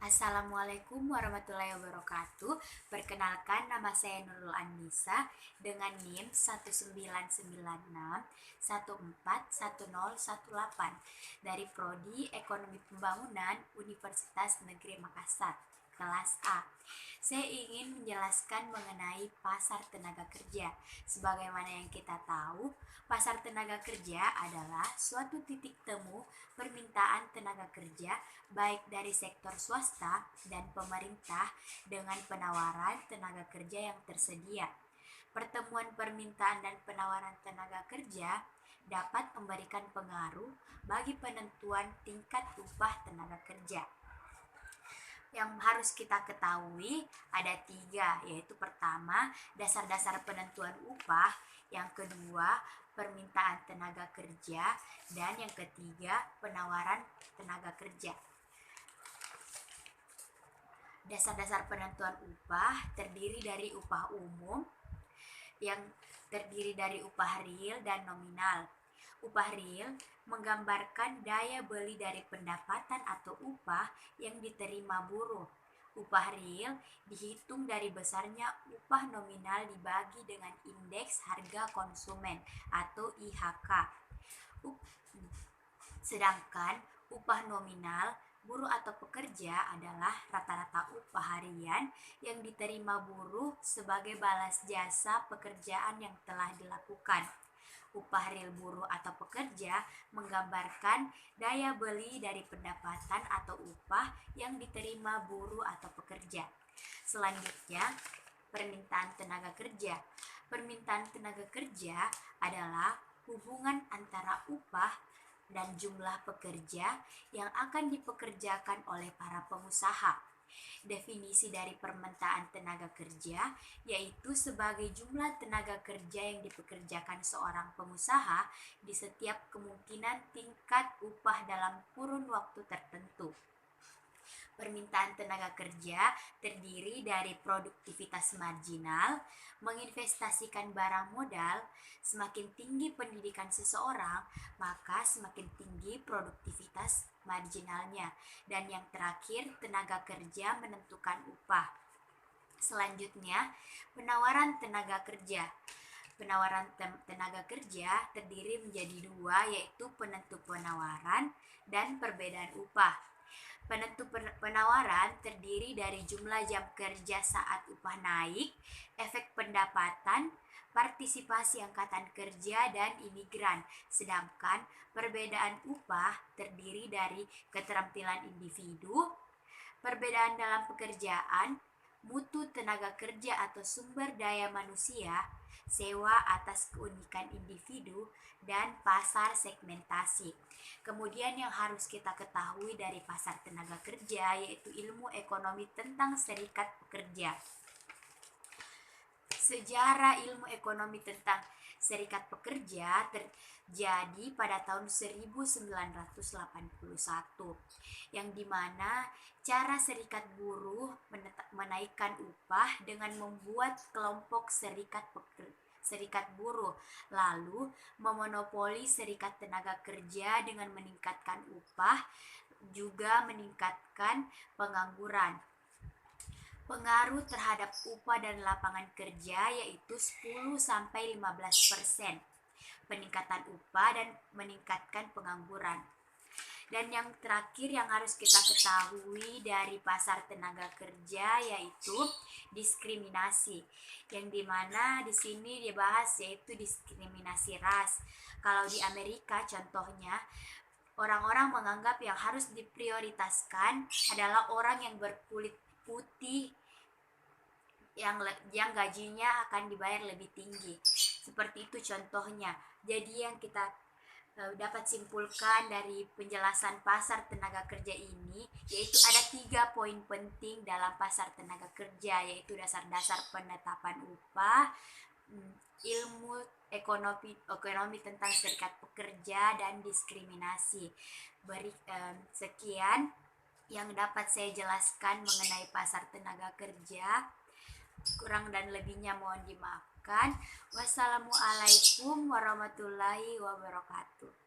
Assalamualaikum warahmatullahi wabarakatuh. Perkenalkan, nama saya Nurul Annisa dengan NIM 1996 141018 dari Prodi Ekonomi Pembangunan Universitas Negeri Makassar, kelas A. Saya ingin menjelaskan mengenai pasar tenaga kerja. Sebagaimana yang kita tahu, pasar tenaga kerja adalah suatu titik temu permintaan tenaga kerja baik dari sektor swasta dan pemerintah dengan penawaran tenaga kerja yang tersedia. Pertemuan permintaan dan penawaran tenaga kerja dapat memberikan pengaruh bagi penentuan tingkat upah tenaga kerja. Yang harus kita ketahui ada 3, yaitu pertama, dasar-dasar penentuan upah, yang kedua, permintaan tenaga kerja, dan yang ketiga, penawaran tenaga kerja. Dasar-dasar penentuan upah terdiri dari upah umum, yang terdiri dari upah real dan nominal. Upah real menggambarkan daya beli dari pendapatan atau upah yang diterima buruh. Upah real dihitung dari besarnya upah nominal dibagi dengan indeks harga konsumen atau IHK. Sedangkan upah nominal buruh atau pekerja adalah rata-rata upah harian yang diterima buruh sebagai balas jasa pekerjaan yang telah dilakukan. Upah real buruh atau pekerja menggambarkan daya beli dari pendapatan atau upah yang diterima buruh atau pekerja. Selanjutnya, permintaan tenaga kerja. Permintaan tenaga kerja adalah hubungan antara upah dan jumlah pekerja yang akan dipekerjakan oleh para pengusaha. Definisi dari permintaan tenaga kerja yaitu sebagai jumlah tenaga kerja yang dipekerjakan seorang pengusaha di setiap kemungkinan tingkat upah dalam kurun waktu tertentu. Permintaan tenaga kerja terdiri dari produktivitas marginal, menginvestasikan barang modal. Semakin tinggi pendidikan seseorang, maka semakin tinggi produktivitas marginalnya. Dan yang terakhir, tenaga kerja menentukan upah. Selanjutnya, penawaran tenaga kerja. Penawaran tenaga kerja terdiri menjadi 2, yaitu penentu penawaran dan perbedaan upah. Penentu penawaran terdiri dari jumlah jam kerja saat upah naik, efek pendapatan, partisipasi angkatan kerja, dan imigran. Sedangkan perbedaan upah terdiri dari keterampilan individu, perbedaan dalam pekerjaan, mutu tenaga kerja atau sumber daya manusia, sewa atas keunikan individu, dan pasar segmentasi. Kemudian yang harus kita ketahui dari pasar tenaga kerja yaitu ilmu ekonomi tentang serikat pekerja. Sejarah ilmu ekonomi tentang serikat pekerja terjadi pada tahun 1981, yang dimana cara serikat buruh menaikkan upah dengan membuat kelompok serikat buruh, lalu memonopoli serikat tenaga kerja dengan meningkatkan upah, juga meningkatkan pengangguran. Pengaruh terhadap upah dan lapangan kerja yaitu 10-15%. Peningkatan upah dan meningkatkan pengangguran. Dan yang terakhir yang harus kita ketahui dari pasar tenaga kerja yaitu diskriminasi, yang dimana di sini dibahas yaitu diskriminasi ras. Kalau di Amerika contohnya, orang-orang menganggap yang harus diprioritaskan adalah orang yang berkulit putih yang gajinya akan dibayar lebih tinggi. Seperti itu contohnya. Jadi yang kita dapat simpulkan dari penjelasan pasar tenaga kerja ini yaitu ada 3 poin penting dalam pasar tenaga kerja, yaitu dasar-dasar penetapan upah, ilmu ekonomi tentang serikat pekerja, dan diskriminasi. Sekian yang dapat saya jelaskan mengenai pasar tenaga kerja. Kurang dan lebihnya mohon dimaafkan. Wassalamualaikum warahmatullahi wabarakatuh.